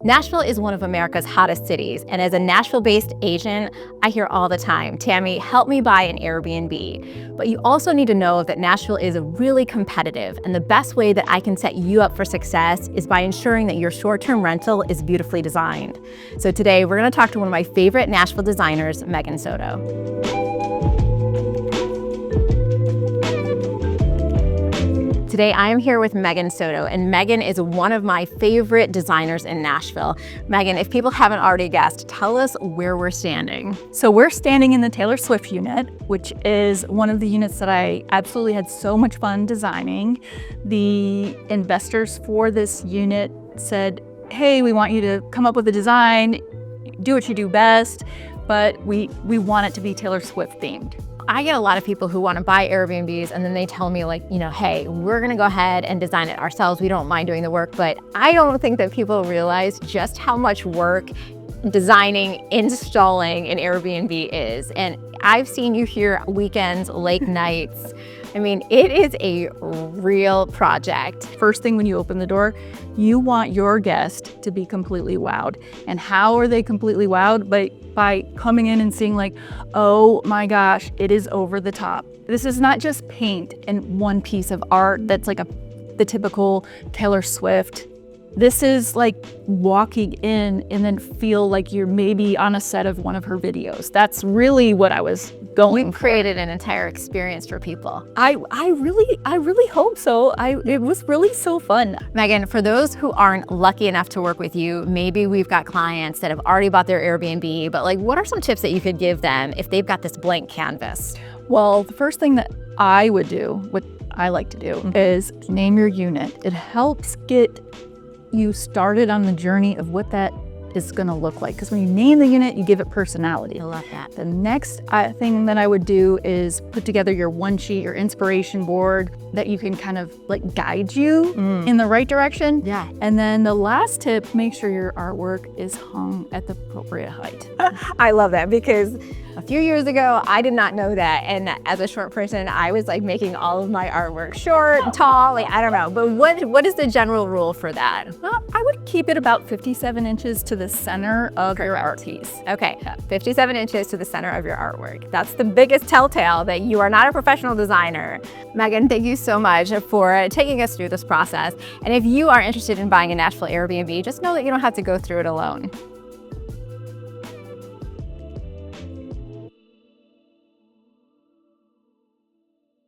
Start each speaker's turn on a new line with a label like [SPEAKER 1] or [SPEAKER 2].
[SPEAKER 1] Nashville is one of America's hottest cities, and as a Nashville-based agent, I hear all the time, Tammy, help me buy an Airbnb. But you also need to know that Nashville is really competitive, and the best way that I can set you up for success is by ensuring that your short-term rental is beautifully designed. So today, we're gonna talk to one of my favorite Nashville designers, Megan Soto. Today, I am here with Megan Soto, and Megan is one of my favorite designers in Nashville. Megan, if people haven't already guessed, tell us where we're standing.
[SPEAKER 2] So we're standing in the Taylor Swift unit, which is one of the units that I absolutely had so much fun designing. The investors for this unit said, hey, we want you to come up with a design, do what you do best, but we want it to be Taylor Swift themed.
[SPEAKER 1] I get a lot of people who want to buy Airbnbs and then they tell me like, hey, we're gonna go ahead and design it ourselves. We don't mind doing the work, but I don't think that people realize just how much work designing, installing an Airbnb is. And I've seen you here weekends, late nights. I mean, it is a real project.
[SPEAKER 2] First thing when you open the door, you want your guest to be completely wowed. And how are they completely wowed? By coming in and seeing like, oh my gosh, it is over the top. This is not just paint and one piece of art that's like the typical Taylor Swift. This is like walking in and then feel like you're maybe on a set of one of her videos. That's really what I was going
[SPEAKER 1] We've created an entire experience for people.
[SPEAKER 2] I really hope so. It was really so fun.
[SPEAKER 1] Megan, for those who aren't lucky enough to work with you, maybe we've got clients that have already bought their Airbnb, but like, what are some tips that you could give them if they've got this blank canvas?
[SPEAKER 2] Well, the first thing that I would do, what I like to do, is name your unit. It helps get you started on the journey of what that is going to look like. Because when you name the unit, you give it personality.
[SPEAKER 1] I love that.
[SPEAKER 2] The next thing that I would do is put together your one sheet, your inspiration board that you can kind of like guide you in the right direction.
[SPEAKER 1] Yeah.
[SPEAKER 2] And then the last tip, make sure your artwork is hung at the appropriate height.
[SPEAKER 1] I love that because a few years ago, I did not know that. And as a short person, I was like making all of my artwork short, tall, like, I don't know. But what is the general rule for that?
[SPEAKER 2] Well, I would keep it about 57 inches to the center of your art piece.
[SPEAKER 1] Okay, 57 inches to the center of your artwork. That's the biggest telltale that you are not a professional designer. Megan, thank you so much for taking us through this process. And if you are interested in buying a Nashville Airbnb, just know that you don't have to go through it alone.